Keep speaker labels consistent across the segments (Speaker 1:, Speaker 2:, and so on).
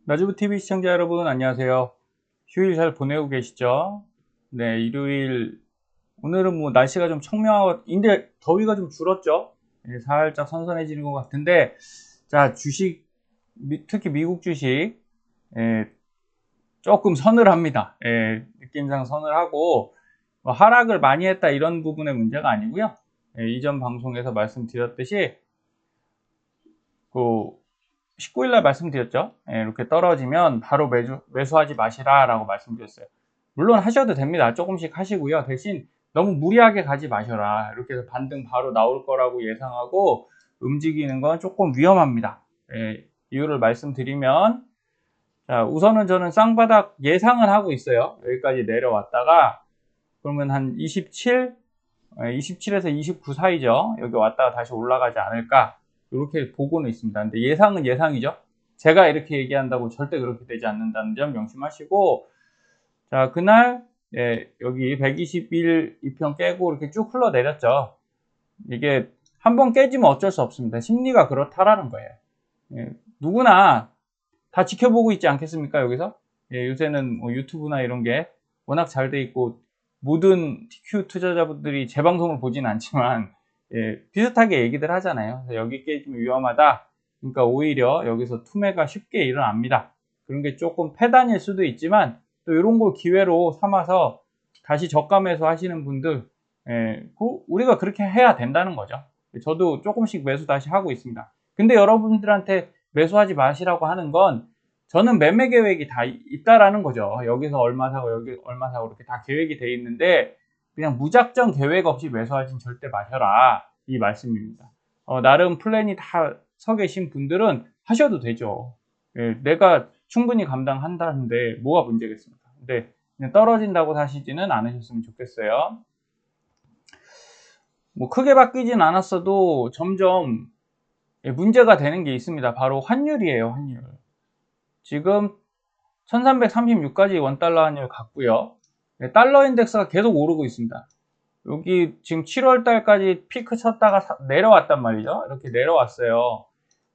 Speaker 1: 나주부TV 시청자 여러분 안녕하세요. 휴일 잘 보내고 계시죠? 네, 일요일 오늘은 뭐 날씨가 좀 청명한데 더위가 좀 줄었죠? 예, 살짝 선선해지는 것 같은데 자, 주식 특히 미국 주식 예, 조금 서늘합니다. 예, 느낌상 서늘하고 뭐 하락을 많이 했다 이런 부분의 문제가 아니고요. 예, 이전 방송에서 말씀드렸듯이 그 19일 날 말씀드렸죠. 예, 이렇게 떨어지면 바로 매수하지 마시라 라고 말씀드렸어요. 물론 하셔도 됩니다. 조금씩 하시고요. 대신 너무 무리하게 가지 마셔라. 이렇게 해서 반등 바로 나올 거라고 예상하고 움직이는 건 조금 위험합니다. 예, 이유를 말씀드리면 자, 우선은 저는 쌍바닥 예상을 하고 있어요. 여기까지 내려왔다가 그러면 한 27에서 29 사이죠. 여기 왔다가 다시 올라가지 않을까 이렇게 보고는 있습니다. 근데 예상은 예상이죠. 제가 이렇게 얘기한다고 절대 그렇게 되지 않는다는 점 명심하시고 자, 그날 여기 121 이평 깨고 이렇게 쭉 흘러내렸죠. 이게 한번 깨지면 어쩔 수 없습니다. 심리가 그렇다라는 거예요. 예, 누구나 다 지켜보고 있지 않겠습니까? 여기서 예, 요새는 뭐 유튜브나 이런 게 워낙 잘 돼 있고 모든 TQ 투자자분들이 제 방송을 보진 않지만 예, 비슷하게 얘기들 하잖아요. 여기 깨지면 위험하다. 그러니까 오히려 여기서 투매가 쉽게 일어납니다. 그런 게 조금 패단일 수도 있지만 또 이런 걸 기회로 삼아서 다시 저가 매수 하시는 분들 예, 우리가 그렇게 해야 된다는 거죠. 저도 조금씩 매수 다시 하고 있습니다. 근데 여러분들한테 매수하지 마시라고 하는 건 저는 매매 계획이 다 있다라는 거죠. 여기서 얼마 사고 여기 얼마 사고 이렇게 다 계획이 돼 있는데 그냥 무작정 계획 없이 매수하진 절대 마셔라 이 말씀입니다. 나름 플랜이 다 서 계신 분들은 하셔도 되죠. 예, 내가 충분히 감당한다는데 뭐가 문제겠습니까? 근데 그냥 떨어진다고 사시지는 않으셨으면 좋겠어요. 뭐 크게 바뀌진 않았어도 점점 문제가 되는 게 있습니다. 바로 환율이에요, 환율. 지금 1336까지 원달러 환율 갔고요. 달러 인덱스가 계속 오르고 있습니다. 여기 지금 7월 달까지 피크 쳤다가 내려왔단 말이죠. 이렇게 내려왔어요.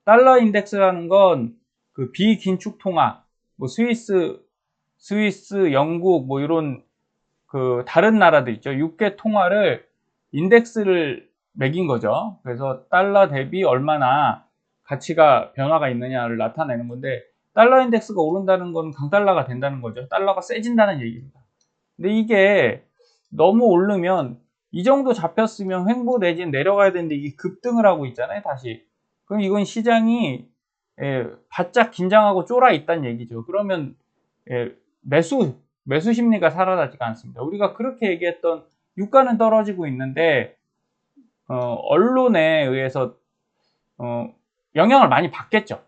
Speaker 1: 달러 인덱스라는 건 그 비긴축 통화, 뭐 스위스, 영국 뭐 이런 그 다른 나라들 있죠. 6개 통화를 인덱스를 매긴 거죠. 그래서 달러 대비 얼마나 가치가 변화가 있느냐를 나타내는 건데 달러 인덱스가 오른다는 건 강달러가 된다는 거죠. 달러가 세진다는 얘기입니다. 근데 이게 너무 오르면 이 정도 잡혔으면 횡보 내지는 내려가야 되는데 이게 급등을 하고 있잖아요, 다시. 그럼 이건 시장이 바짝 긴장하고 쫄아 있다는 얘기죠. 그러면 예, 매수 심리가 살아나지가 않습니다. 우리가 그렇게 얘기했던 유가는 떨어지고 있는데 언론에 의해서 영향을 많이 받겠죠.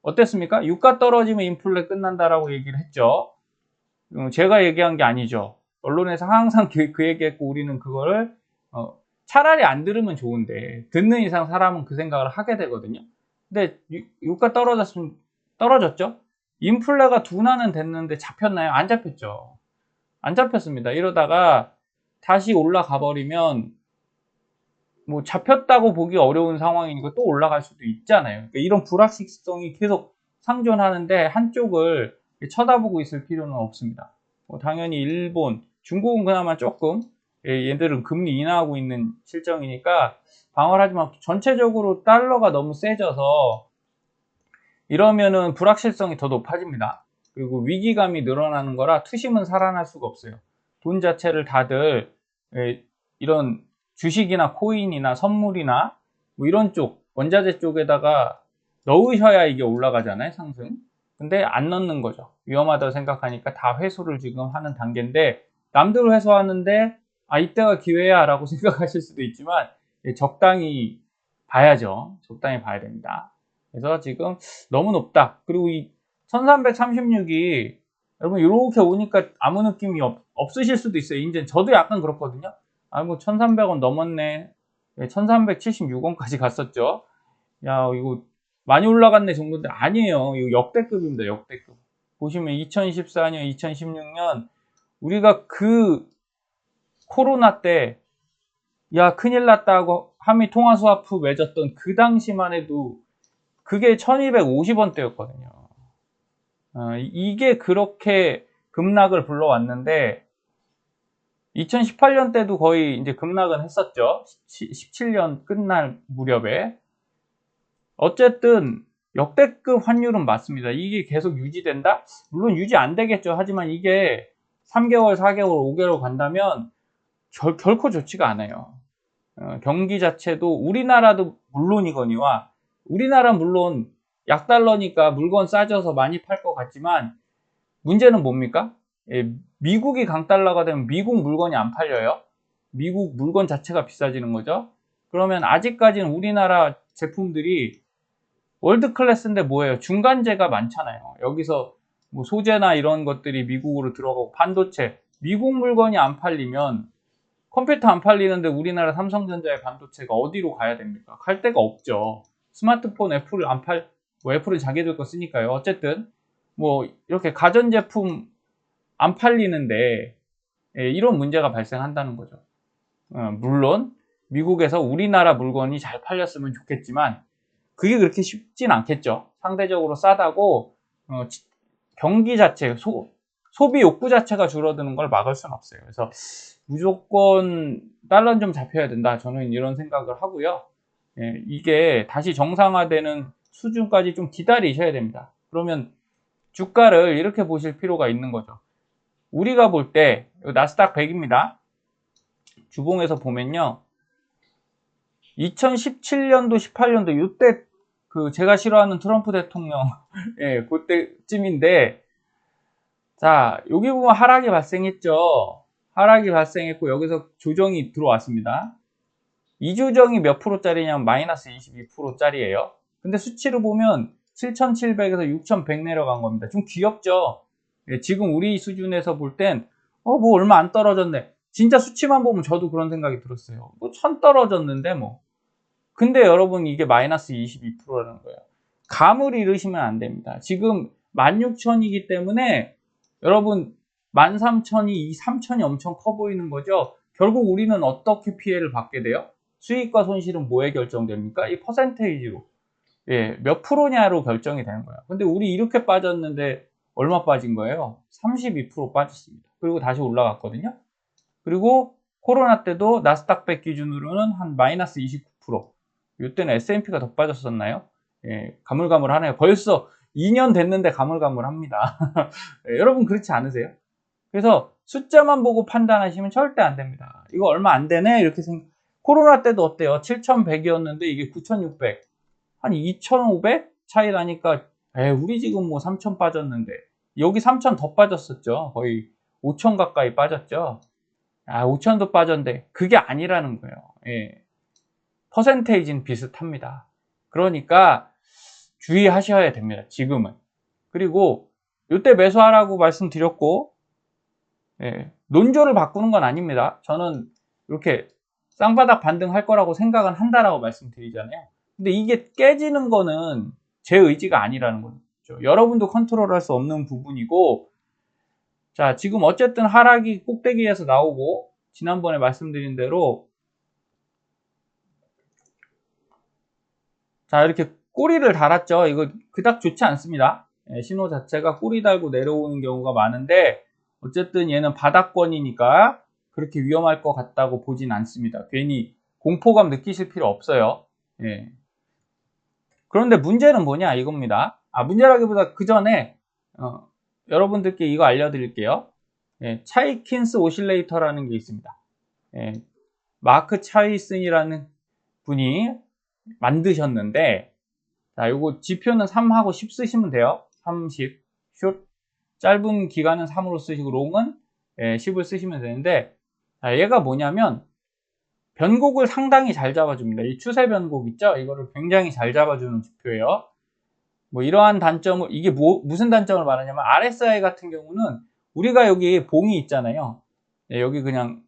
Speaker 1: 어땠습니까? 유가 떨어지면 인플레 끝난다라고 얘기를 했죠. 제가 얘기한 게 아니죠. 언론에서 항상 그 얘기했고 우리는 그거를 차라리 안 들으면 좋은데 듣는 이상 사람은 그 생각을 하게 되거든요. 근데 유가 떨어졌죠? 인플레가 둔화는 됐는데 잡혔나요? 안 잡혔죠. 안 잡혔습니다. 이러다가 다시 올라가 버리면 뭐 잡혔다고 보기 어려운 상황이니까 또 올라갈 수도 있잖아요. 그러니까 이런 불확실성이 계속 상존하는데 한쪽을 쳐다보고 있을 필요는 없습니다. 당연히 일본, 중국은 그나마 조금 얘들은 금리 인하하고 있는 실정이니까 방어를 하지만 전체적으로 달러가 너무 세져서 이러면은 불확실성이 더 높아집니다. 그리고 위기감이 늘어나는 거라 투심은 살아날 수가 없어요. 돈 자체를 다들 이런 주식이나 코인이나 선물이나 뭐 이런 쪽 원자재 쪽에다가 넣으셔야 이게 올라가잖아요, 상승. 근데 안 넣는 거죠. 위험하다고 생각하니까 다 회수를 지금 하는 단계인데 남들 회수하는데 이때가 기회야 라고 생각하실 수도 있지만 적당히 봐야죠. 적당히 봐야 됩니다. 그래서 지금 너무 높다. 그리고 이 1336이 여러분 이렇게 오니까 아무 느낌이 없으실 수도 있어요. 이제 저도 약간 그렇거든요. 뭐 1300원 넘었네. 1376원까지 갔었죠. 야, 이거 많이 올라갔네 정도인데 아니에요. 이거 역대급입니다. 역대급. 보시면 2014년, 2016년 우리가 그 코로나 때 야, 큰일 났다고 한미 통화 스와프 맺었던 그 당시만 해도 그게 1250원대였거든요. 이게 그렇게 급락을 불러왔는데 2018년 때도 거의 이제 급락은 했었죠. 17년 끝날 무렵에. 어쨌든 역대급 환율은 맞습니다. 이게 계속 유지된다? 물론 유지 안 되겠죠. 하지만 이게 3개월, 4개월, 5개월 간다면 결코 좋지가 않아요. 경기 자체도 우리나라도 물론이거니와 우리나라 물론 약달러니까 물건 싸져서 많이 팔 것 같지만 문제는 뭡니까? 미국이 강달러가 되면 미국 물건이 안 팔려요. 미국 물건 자체가 비싸지는 거죠. 그러면 아직까지는 우리나라 제품들이 월드 클래스인데 뭐예요? 중간재가 많잖아요. 여기서 뭐 소재나 이런 것들이 미국으로 들어가고 반도체, 미국 물건이 안 팔리면 컴퓨터 안 팔리는데 우리나라 삼성전자의 반도체가 어디로 가야 됩니까? 갈 데가 없죠. 스마트폰 애플을 안 팔, 뭐 애플은 자기들 거 쓰니까요. 어쨌든 뭐 이렇게 가전제품 안 팔리는데 이런 문제가 발생한다는 거죠. 물론 미국에서 우리나라 물건이 잘 팔렸으면 좋겠지만 그게 그렇게 쉽진 않겠죠. 상대적으로 싸다고 경기 자체, 소비 욕구 자체가 줄어드는 걸 막을 수는 없어요. 그래서 무조건 달러는 좀 잡혀야 된다. 저는 이런 생각을 하고요. 이게 다시 정상화되는 수준까지 좀 기다리셔야 됩니다. 그러면 주가를 이렇게 보실 필요가 있는 거죠. 우리가 볼 때 나스닥 100입니다. 주봉에서 보면요. 2017년도, 18년도 이때 제가 싫어하는 트럼프 대통령 그때쯤인데 자, 여기 보면 하락이 발생했죠. 하락이 발생했고 여기서 조정이 들어왔습니다. 이 조정이 몇 프로짜리냐면 마이너스 22%짜리예요. 근데 수치로 보면 7,700에서 6,100 내려간 겁니다. 좀 귀엽죠? 지금 우리 수준에서 볼 땐 뭐 얼마 안 떨어졌네. 진짜 수치만 보면 저도 그런 생각이 들었어요. 뭐 1000 떨어졌는데 뭐. 근데 여러분 이게 마이너스 22%라는 거예요. 감을 잃으시면 안 됩니다. 지금 16,000이기 때문에 여러분 13,000이 3,000이 엄청 커 보이는 거죠. 결국 우리는 어떻게 피해를 받게 돼요? 수익과 손실은 뭐에 결정됩니까? 이 퍼센테이지로. 몇 프로냐로 결정이 되는 거예요. 근데 우리 이렇게 빠졌는데 얼마 빠진 거예요? 32% 빠졌습니다. 그리고 다시 올라갔거든요. 그리고 코로나 때도 나스닥 100 기준으로는 한 마이너스 29%. 이때는 S&P가 더 빠졌었나요? 가물가물하네요. 벌써 2년 됐는데 가물가물합니다. 여러분 그렇지 않으세요? 그래서 숫자만 보고 판단하시면 절대 안 됩니다. 이거 얼마 안 되네 이렇게 코로나 때도 어때요? 7,100이었는데 이게 9,600. 한 2,500 차이 나니까 우리 지금 뭐 3,000 빠졌는데 여기 3,000 더 빠졌었죠. 거의 5,000 가까이 빠졌죠. 5,000도 빠졌는데 그게 아니라는 거예요. 퍼센테이지는 비슷합니다. 그러니까 주의하셔야 됩니다. 지금은. 그리고 이때 매수하라고 말씀드렸고 논조를 바꾸는 건 아닙니다. 저는 이렇게 쌍바닥 반등할 거라고 생각은 한다라고 말씀드리잖아요. 근데 이게 깨지는 거는 제 의지가 아니라는 거죠. 여러분도 컨트롤할 수 없는 부분이고 자 지금 어쨌든 하락이 꼭대기에서 나오고 지난번에 말씀드린 대로 자 이렇게 꼬리를 달았죠. 이거 그닥 좋지 않습니다. 신호 자체가 꼬리 달고 내려오는 경우가 많은데 어쨌든 얘는 바닥권이니까 그렇게 위험할 것 같다고 보진 않습니다. 괜히 공포감 느끼실 필요 없어요. 그런데 문제는 뭐냐 이겁니다. 문제라기보다 그 전에 여러분들께 이거 알려드릴게요. 차이킨스 오실레이터라는 게 있습니다. 마크 차이슨이라는 분이 만드셨는데 자 요거 지표는 3하고 10 쓰시면 돼요. 30 숏 짧은 기간은 3으로 쓰시고 롱은 10을 쓰시면 되는데 자, 얘가 뭐냐면 변곡을 상당히 잘 잡아줍니다. 이 추세 변곡 있죠? 이거를 굉장히 잘 잡아주는 지표예요. 뭐 이러한 단점을 이게 무슨 단점을 말하냐면 RSI 같은 경우는 우리가 여기 봉이 있잖아요. 여기 그냥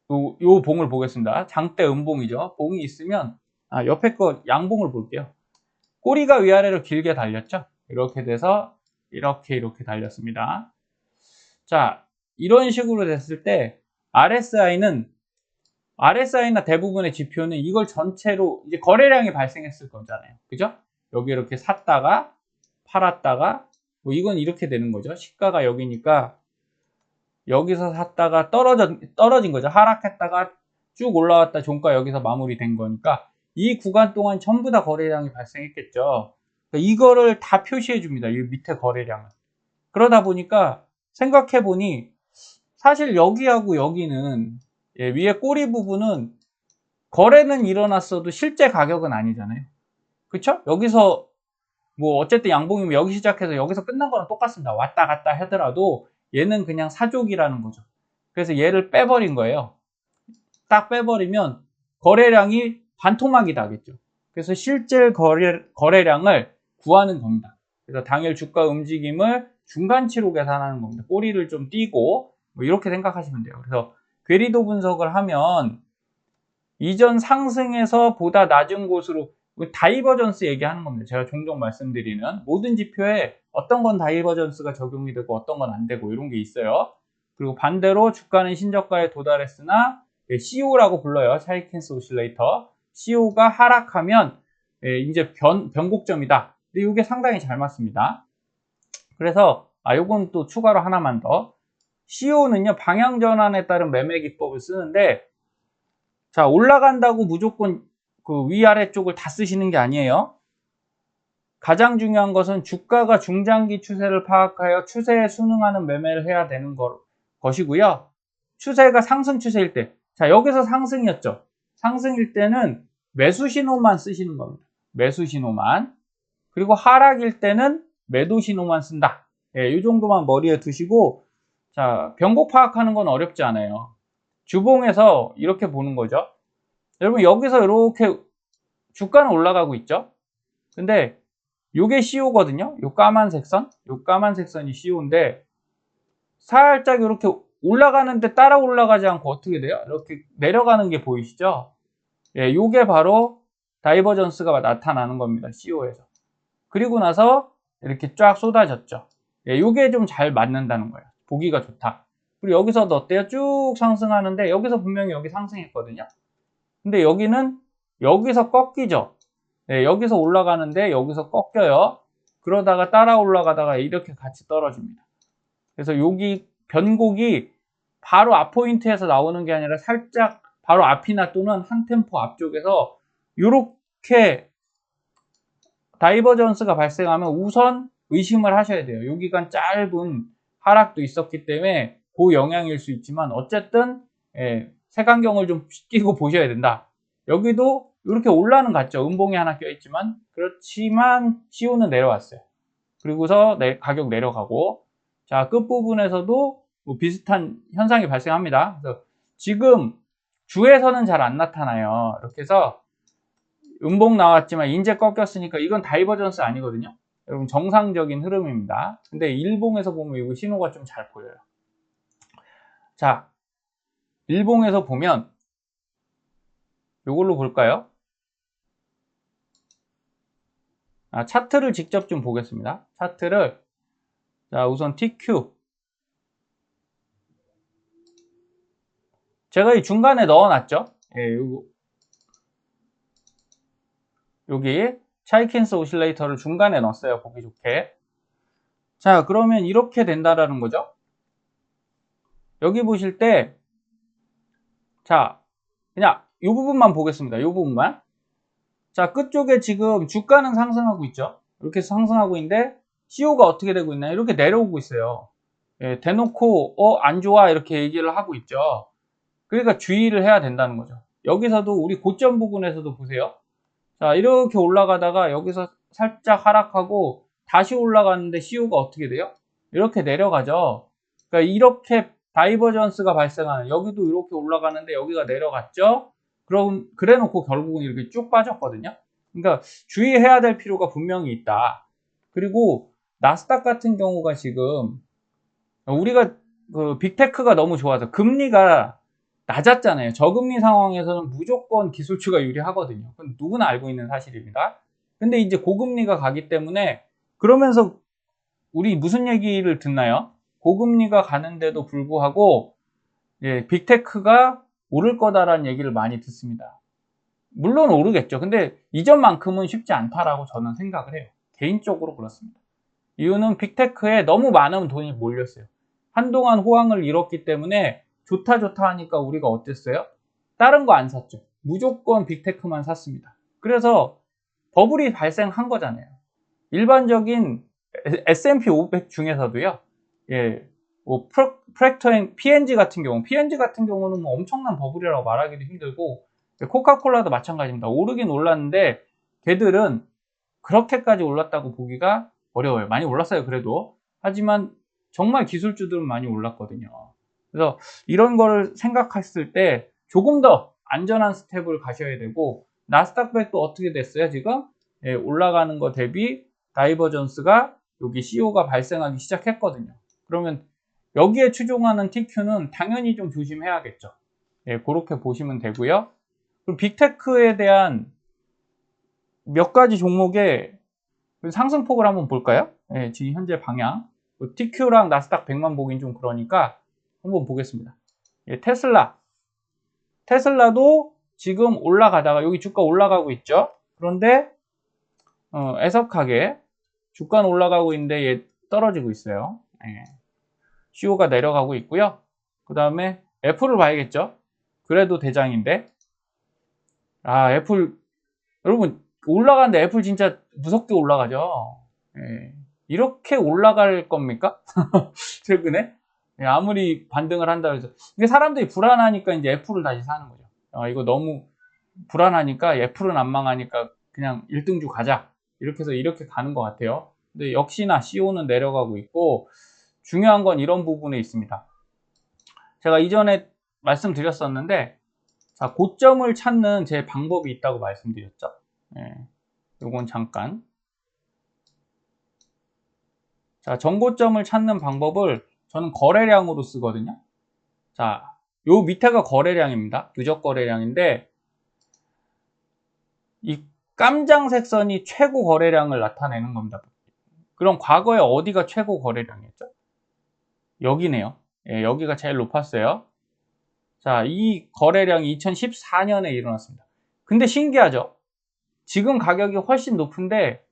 Speaker 1: 요 봉을 보겠습니다. 장대 음봉이죠. 봉이 있으면 옆에 거 양봉을 볼게요. 꼬리가 위아래로 길게 달렸죠. 이렇게 돼서 이렇게 달렸습니다. 자 이런 식으로 됐을 때 RSI나 대부분의 지표는 이걸 전체로 이제 거래량이 발생했을 거잖아요. 그죠? 여기 이렇게 샀다가 팔았다가 뭐 이건 이렇게 되는 거죠. 시가가 여기니까 여기서 샀다가 떨어진 거죠. 하락했다가 쭉 올라왔다 종가 여기서 마무리된 거니까 이 구간 동안 전부 다 거래량이 발생했겠죠. 그러니까 이거를 다 표시해 줍니다. 이 밑에 거래량을. 그러다 보니까 생각해 보니 사실 여기하고 여기는 위에 꼬리 부분은 거래는 일어났어도 실제 가격은 아니잖아요. 그쵸? 여기서 뭐 어쨌든 양봉이면 여기 시작해서 여기서 끝난 거랑 똑같습니다. 왔다 갔다 하더라도 얘는 그냥 사족이라는 거죠. 그래서 얘를 빼버린 거예요. 딱 빼버리면 거래량이 반토막이 나겠죠. 그래서 실제 거래량을 구하는 겁니다. 그래서 당일 주가 움직임을 중간치로 계산하는 겁니다. 꼬리를 좀 띄고 뭐 이렇게 생각하시면 돼요. 그래서 괴리도 분석을 하면 이전 상승에서 보다 낮은 곳으로 다이버전스 얘기하는 겁니다. 제가 종종 말씀드리는 모든 지표에 어떤 건 다이버전스가 적용이 되고 어떤 건 안 되고 이런 게 있어요. 그리고 반대로 주가는 신저가에 도달했으나 CO라고 불러요. 차이킨스 오실레이터. CO가 하락하면 이제 변곡점이다. 근데 이게 상당히 잘 맞습니다. 그래서 요건 또 추가로 하나만 더. CO는요 방향 전환에 따른 매매 기법을 쓰는데 자 올라간다고 무조건 그 위아래 쪽을 다 쓰시는 게 아니에요. 가장 중요한 것은 주가가 중장기 추세를 파악하여 추세에 순응하는 매매를 해야 되는 것이고요. 추세가 상승 추세일 때, 자 여기서 상승이었죠. 상승일 때는 매수 신호만 쓰시는 겁니다. 매수 신호만. 그리고 하락일 때는 매도 신호만 쓴다. 이 정도만 머리에 두시고 자 변곡 파악하는 건 어렵지 않아요. 주봉에서 이렇게 보는 거죠. 여러분 여기서 이렇게 주가는 올라가고 있죠. 근데 요게 CO거든요. 요 까만색 선, 요 까만색 선이 CO인데 살짝 이렇게 올라가는데 따라 올라가지 않고 어떻게 돼요? 이렇게 내려가는 게 보이시죠? 요게 바로 다이버전스가 나타나는 겁니다. CO에서. 그리고 나서 이렇게 쫙 쏟아졌죠. 요게 좀 잘 맞는다는 거예요. 보기가 좋다. 그리고 여기서도 어때요? 쭉 상승하는데 여기서 분명히 여기 상승했거든요. 근데 여기는 여기서 꺾이죠. 여기서 올라가는데 여기서 꺾여요. 그러다가 따라 올라가다가 이렇게 같이 떨어집니다. 그래서 여기 변곡이 바로 앞 포인트에서 나오는 게 아니라 살짝 바로 앞이나 또는 한 템포 앞쪽에서 이렇게 다이버전스가 발생하면 우선 의심을 하셔야 돼요. 요 기간 짧은 하락도 있었기 때문에 그 영향일 수 있지만 어쨌든 색안경을 좀 끼고 보셔야 된다. 여기도 이렇게 올라는 갔죠. 음봉이 하나 껴있지만 그렇지만 CO는 내려왔어요. 그리고서 가격 내려가고 자 끝부분에서도 뭐 비슷한 현상이 발생합니다. 그래서 지금 주에서는 잘 안 나타나요. 이렇게 해서 음봉 나왔지만 이제 꺾였으니까 이건 다이버전스 아니거든요. 여러분 정상적인 흐름입니다. 근데 일봉에서 보면 이거 신호가 좀 잘 보여요. 자 일봉에서 보면 이걸로 볼까요? 차트를 직접 좀 보겠습니다. 차트를 자 우선 TQ 제가 이 중간에 넣어놨죠. 여기 차이킨스 오실레이터를 중간에 넣었어요. 보기 좋게. 자 그러면 이렇게 된다라는 거죠. 여기 보실 때 자 그냥 이 부분만 보겠습니다. 이 부분만. 자 끝쪽에 지금 주가는 상승하고 있죠. 이렇게 상승하고 있는데 CO가 어떻게 되고 있나요? 이렇게 내려오고 있어요. 대놓고 안 좋아 이렇게 얘기를 하고 있죠. 그러니까 주의를 해야 된다는 거죠. 여기서도 우리 고점 부분에서도 보세요. 자 이렇게 올라가다가 여기서 살짝 하락하고 다시 올라가는데 CO가 어떻게 돼요? 이렇게 내려가죠. 그러니까 이렇게 다이버전스가 발생하는 여기도 이렇게 올라가는데 여기가 내려갔죠. 그럼 그래놓고 결국은 이렇게 쭉 빠졌거든요. 그러니까 주의해야 될 필요가 분명히 있다. 그리고 나스닥 같은 경우가 지금 우리가 그 빅테크가 너무 좋아서 금리가 낮았잖아요. 저금리 상황에서는 무조건 기술주가 유리하거든요. 그건 누구나 알고 있는 사실입니다. 근데 이제 고금리가 가기 때문에 그러면서 우리 무슨 얘기를 듣나요? 고금리가 가는데도 불구하고 빅테크가 오를 거다라는 얘기를 많이 듣습니다. 물론 오르겠죠. 근데 이전만큼은 쉽지 않다라고 저는 생각을 해요. 개인적으로 그렇습니다. 이유는 빅테크에 너무 많은 돈이 몰렸어요. 한동안 호황을 잃었기 때문에 좋다 하니까 우리가 어땠어요? 다른 거 안 샀죠. 무조건 빅테크만 샀습니다. 그래서 버블이 발생한 거잖아요. 일반적인 S&P 500 중에서도요. 예, 뭐 P&G 같은 경우는 뭐 엄청난 버블이라고 말하기도 힘들고, 코카콜라도 마찬가지입니다. 오르긴 올랐는데 걔들은 그렇게까지 올랐다고 보기가 어려워요. 많이 올랐어요, 그래도. 하지만 정말 기술주들은 많이 올랐거든요. 그래서 이런 거를 생각했을 때 조금 더 안전한 스텝을 가셔야 되고, 나스닥백도 어떻게 됐어요, 지금? 예, 올라가는 거 대비 다이버전스가 여기 CO가 발생하기 시작했거든요. 그러면 여기에 추종하는 TQ는 당연히 좀 조심해야겠죠. 예, 그렇게 보시면 되고요. 그럼 빅테크에 대한 몇 가지 종목의 상승폭을 한번 볼까요? 예, 지금 현재 방향. TQ랑 나스닥 100만 보긴 좀 그러니까 한번 보겠습니다. 예, 테슬라도 지금 올라가다가 여기 주가 올라가고 있죠. 그런데 애석하게 주가는 올라가고 있는데 얘 떨어지고 있어요. 예. CO가 내려가고 있고요. 그 다음에 애플을 봐야겠죠. 그래도 대장인데, 애플, 여러분 올라가는데 애플 진짜 무섭게 올라가죠. 예. 이렇게 올라갈 겁니까? 최근에? 예, 아무리 반등을 한다 해서. 근데 사람들이 불안하니까 이제 애플을 다시 사는 거죠. 이거 너무 불안하니까 애플은 안 망하니까 그냥 1등주 가자. 이렇게 해서 이렇게 가는 것 같아요. 근데 역시나 CO는 내려가고 있고, 중요한 건 이런 부분에 있습니다. 제가 이전에 말씀드렸었는데, 자, 고점을 찾는 제 방법이 있다고 말씀드렸죠. 예, 요건 잠깐. 자, 전고점을 찾는 방법을 저는 거래량으로 쓰거든요. 자, 요 밑에가 거래량입니다. 누적 거래량인데, 이 깜장색 선이 최고 거래량을 나타내는 겁니다. 그럼 과거에 어디가 최고 거래량이었죠? 여기네요. 예, 여기가 제일 높았어요. 자, 이 거래량이 2014년에 일어났습니다. 근데 신기하죠? 지금 가격이 훨씬 높은데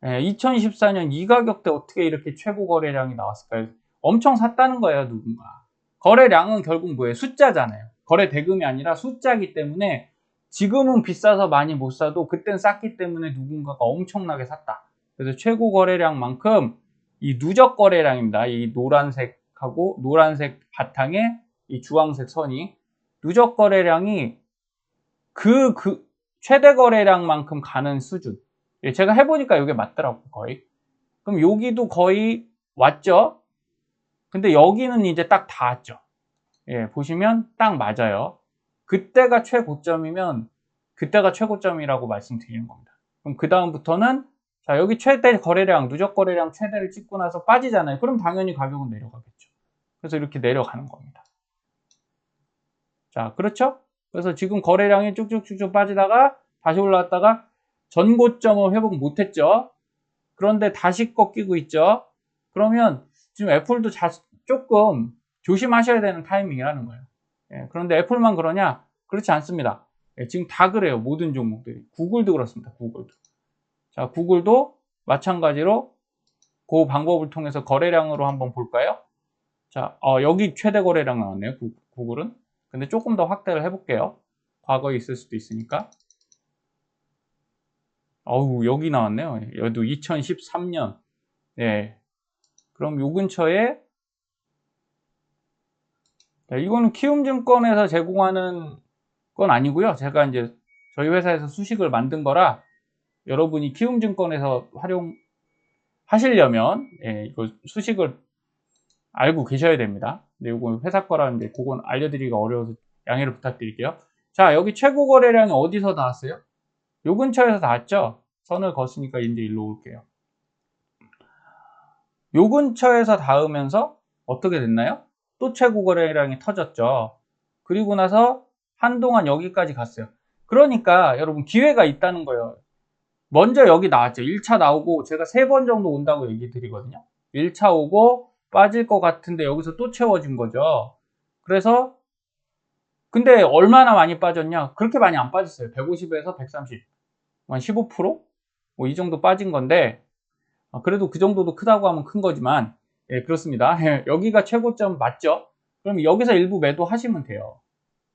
Speaker 1: 2014년 이 가격대 어떻게 이렇게 최고 거래량이 나왔을까요? 엄청 샀다는 거예요, 누군가. 거래량은 결국 뭐예요? 숫자잖아요. 거래 대금이 아니라 숫자이기 때문에 지금은 비싸서 많이 못 사도 그땐 쌌기 때문에 누군가가 엄청나게 샀다. 그래서 최고 거래량만큼 이 누적 거래량입니다. 이 노란색하고 노란색 바탕에 이 주황색 선이 누적 거래량이 그 최대 거래량만큼 가는 수준. 제가 해보니까 이게 맞더라고요, 거의. 그럼 여기도 거의 왔죠? 근데 여기는 이제 딱 닿았죠. 예, 보시면 딱 맞아요. 그때가 최고점이면 그때가 최고점이라고 말씀드리는 겁니다. 그럼 그 다음부터는 자, 여기 최대 거래량, 누적 거래량 최대를 찍고 나서 빠지잖아요. 그럼 당연히 가격은 내려가겠죠. 그래서 이렇게 내려가는 겁니다. 자, 그렇죠? 그래서 지금 거래량이 쭉쭉쭉쭉 빠지다가 다시 올라왔다가 전고점을 회복 못했죠. 그런데 다시 꺾이고 있죠. 그러면 지금 애플도 조금 조심하셔야 되는 타이밍이라는 거예요. 예, 그런데 애플만 그러냐? 그렇지 않습니다. 예, 지금 다 그래요. 모든 종목들이. 구글도 그렇습니다. 구글도. 자, 구글도 마찬가지로 그 방법을 통해서 거래량으로 한번 볼까요? 자, 여기 최대 거래량 나왔네요. 구글은. 근데 조금 더 확대를 해볼게요. 과거에 있을 수도 있으니까. 여기 나왔네요. 여기도 2013년. 예. 그럼 요 근처에, 이거는 키움증권에서 제공하는 건 아니고요. 제가 이제 저희 회사에서 수식을 만든 거라 여러분이 키움증권에서 활용하시려면, 이거 수식을 알고 계셔야 됩니다. 근데 이건 회사 거라 이제 그건 알려드리기가 어려워서 양해를 부탁드릴게요. 자, 여기 최고 거래량이 어디서 나왔어요? 요 근처에서 나왔죠? 선을 걷으니까 이제 일로 올게요. 요 근처에서 닿으면서 어떻게 됐나요? 또 최고 거래량이 터졌죠. 그리고 나서 한동안 여기까지 갔어요. 그러니까 여러분 기회가 있다는 거예요. 먼저 여기 나왔죠. 1차 나오고 제가 3번 정도 온다고 얘기 드리거든요. 1차 오고 빠질 것 같은데 여기서 또 채워진 거죠. 그래서 근데 얼마나 많이 빠졌냐? 그렇게 많이 안 빠졌어요. 150에서 130, 한 15%? 뭐 이 정도 빠진 건데 그래도 그 정도도 크다고 하면 큰 거지만, 예, 그렇습니다. 여기가 최고점 맞죠? 그럼 여기서 일부 매도하시면 돼요.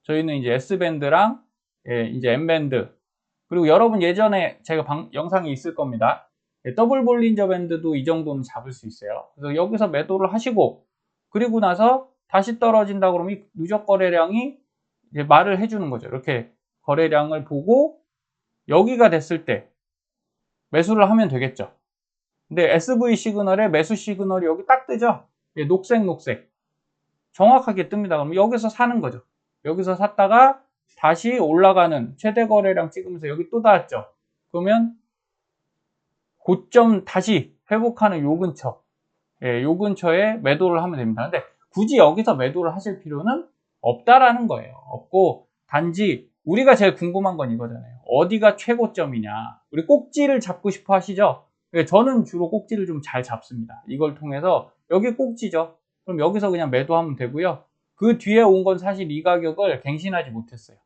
Speaker 1: 저희는 이제 S밴드랑, 예, 이제 M밴드, 그리고 여러분 예전에 제가 영상이 있을 겁니다. 예, 더블 볼린저 밴드도 이 정도는 잡을 수 있어요. 그래서 여기서 매도를 하시고, 그리고 나서 다시 떨어진다 그러면 이 누적 거래량이 이제 말을 해주는 거죠. 이렇게 거래량을 보고 여기가 됐을 때 매수를 하면 되겠죠. 근데 SV 시그널에 매수 시그널이 여기 딱 뜨죠. 예, 녹색 정확하게 뜹니다. 그럼 여기서 사는 거죠. 여기서 샀다가 다시 올라가는 최대 거래량 찍으면서 여기 또 닿았죠. 그러면 고점 다시 회복하는 요 근처, 예, 요 근처에 매도를 하면 됩니다. 근데 굳이 여기서 매도를 하실 필요는 없다라는 거예요. 없고 단지 우리가 제일 궁금한 건 이거잖아요. 어디가 최고점이냐. 우리 꼭지를 잡고 싶어 하시죠? 예, 저는 주로 꼭지를 좀 잘 잡습니다. 이걸 통해서 여기 꼭지죠. 그럼 여기서 그냥 매도하면 되고요. 그 뒤에 온 건 사실 이 가격을 갱신하지 못했어요.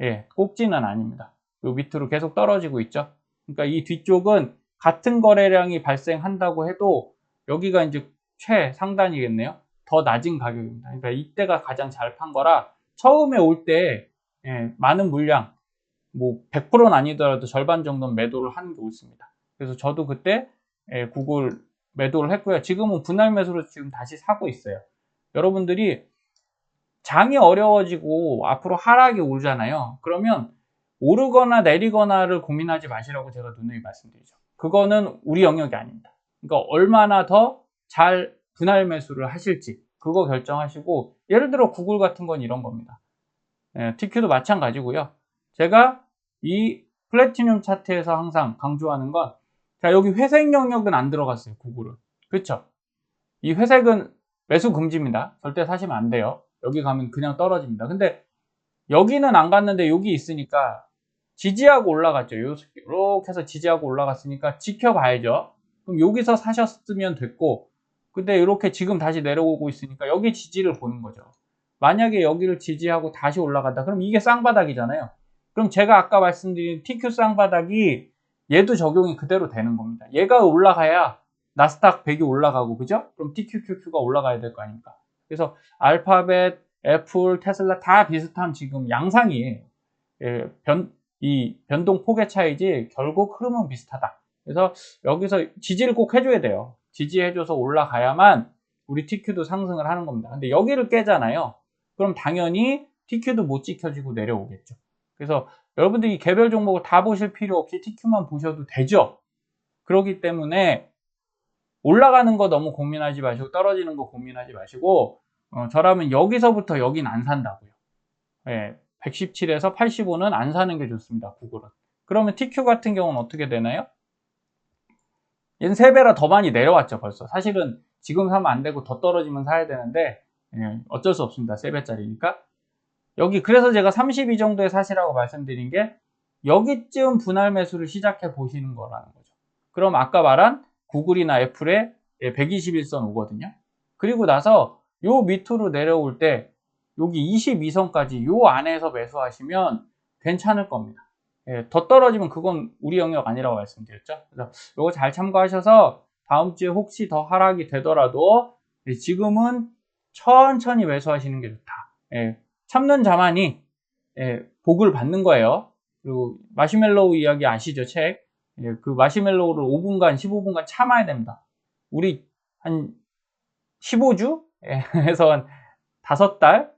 Speaker 1: 예, 꼭지는 아닙니다. 요 밑으로 계속 떨어지고 있죠. 그러니까 이 뒤쪽은 같은 거래량이 발생한다고 해도 여기가 이제 최상단이겠네요. 더 낮은 가격입니다. 그러니까 이때가 가장 잘 판 거라 처음에 올 때, 예, 많은 물량, 뭐 100%는 아니더라도 절반 정도는 매도를 하는 게 옳습니다. 그래서 저도 그때, 예, 구글 매도를 했고요. 지금은 분할 매수로 지금 다시 사고 있어요. 여러분들이 장이 어려워지고 앞으로 하락이 오잖아요. 그러면 오르거나 내리거나를 고민하지 마시라고 제가 누누이 말씀드리죠. 그거는 우리 영역이 아닙니다. 그러니까 얼마나 더 잘 분할 매수를 하실지 그거 결정하시고, 예를 들어 구글 같은 건 이런 겁니다. 예, TQ도 마찬가지고요. 제가 이 플래티넘 차트에서 항상 강조하는 건, 자, 여기 회색 영역은 안 들어갔어요. 구글은. 그렇죠? 이 회색은 매수 금지입니다. 절대 사시면 안 돼요. 여기 가면 그냥 떨어집니다. 근데 여기는 안 갔는데 여기 있으니까 지지하고 올라갔죠. 이렇게 해서 지지하고 올라갔으니까 지켜봐야죠. 그럼 여기서 사셨으면 됐고, 근데 이렇게 지금 다시 내려오고 있으니까 여기 지지를 보는 거죠. 만약에 여기를 지지하고 다시 올라간다. 그럼 이게 쌍바닥이잖아요. 그럼 제가 아까 말씀드린 TQ 쌍바닥이 얘도 적용이 그대로 되는 겁니다. 얘가 올라가야 나스닥 100이 올라가고, 그죠? 그럼 TQQQ가 올라가야 될 거 아닙니까? 그래서 알파벳, 애플, 테슬라 다 비슷한 지금 양상이에요. 예, 이 변동 폭의 차이지 결국 흐름은 비슷하다. 그래서 여기서 지지를 꼭 해줘야 돼요. 지지해줘서 올라가야만 우리 TQ도 상승을 하는 겁니다. 근데 여기를 깨잖아요. 그럼 당연히 TQ도 못 지켜지고 내려오겠죠. 그래서 여러분들이 개별 종목을 다 보실 필요 없이 TQ만 보셔도 되죠. 그렇기 때문에 올라가는 거 너무 고민하지 마시고 떨어지는 거 고민하지 마시고, 저라면 여기서부터 여긴 안 산다고요. 예, 117에서 85는 안 사는 게 좋습니다. 구글은. 그러면 TQ 같은 경우는 어떻게 되나요? 얘는 3배라 더 많이 내려왔죠. 벌써. 사실은 지금 사면 안 되고 더 떨어지면 사야 되는데, 예, 어쩔 수 없습니다. 3배짜리니까. 여기 그래서 제가 32 정도에 사시라고 말씀드린 게, 여기쯤 분할 매수를 시작해 보시는 거라는 거죠. 그럼 아까 말한 구글이나 애플에 121선 오거든요. 그리고 나서 요 밑으로 내려올 때 여기 22선까지 요 안에서 매수하시면 괜찮을 겁니다. 예, 더 떨어지면 그건 우리 영역 아니라고 말씀드렸죠. 그래서 요거 잘 참고하셔서 다음 주에 혹시 더 하락이 되더라도 지금은 천천히 매수하시는 게 좋다. 예, 참는 자만이, 예, 복을 받는 거예요. 그리고 마시멜로우 이야기 아시죠? 책. 예, 그 마시멜로우를 5분간 15분간 참아야 됩니다. 우리 한 15주 해서 한 5달,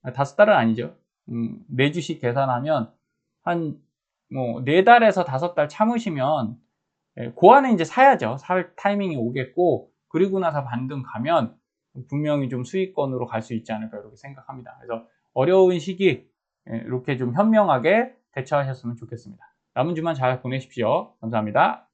Speaker 1: 5달은 아니죠. 4주씩 계산하면 한 뭐 4달에서 5달 참으시면, 예, 그 안에 이제 사야죠. 살 타이밍이 오겠고, 그리고 나서 반등 가면 분명히 좀 수익권으로 갈 수 있지 않을까 이렇게 생각합니다. 그래서 어려운 시기, 예, 이렇게 좀 현명하게 대처하셨으면 좋겠습니다. 남은 주말 잘 보내십시오. 감사합니다.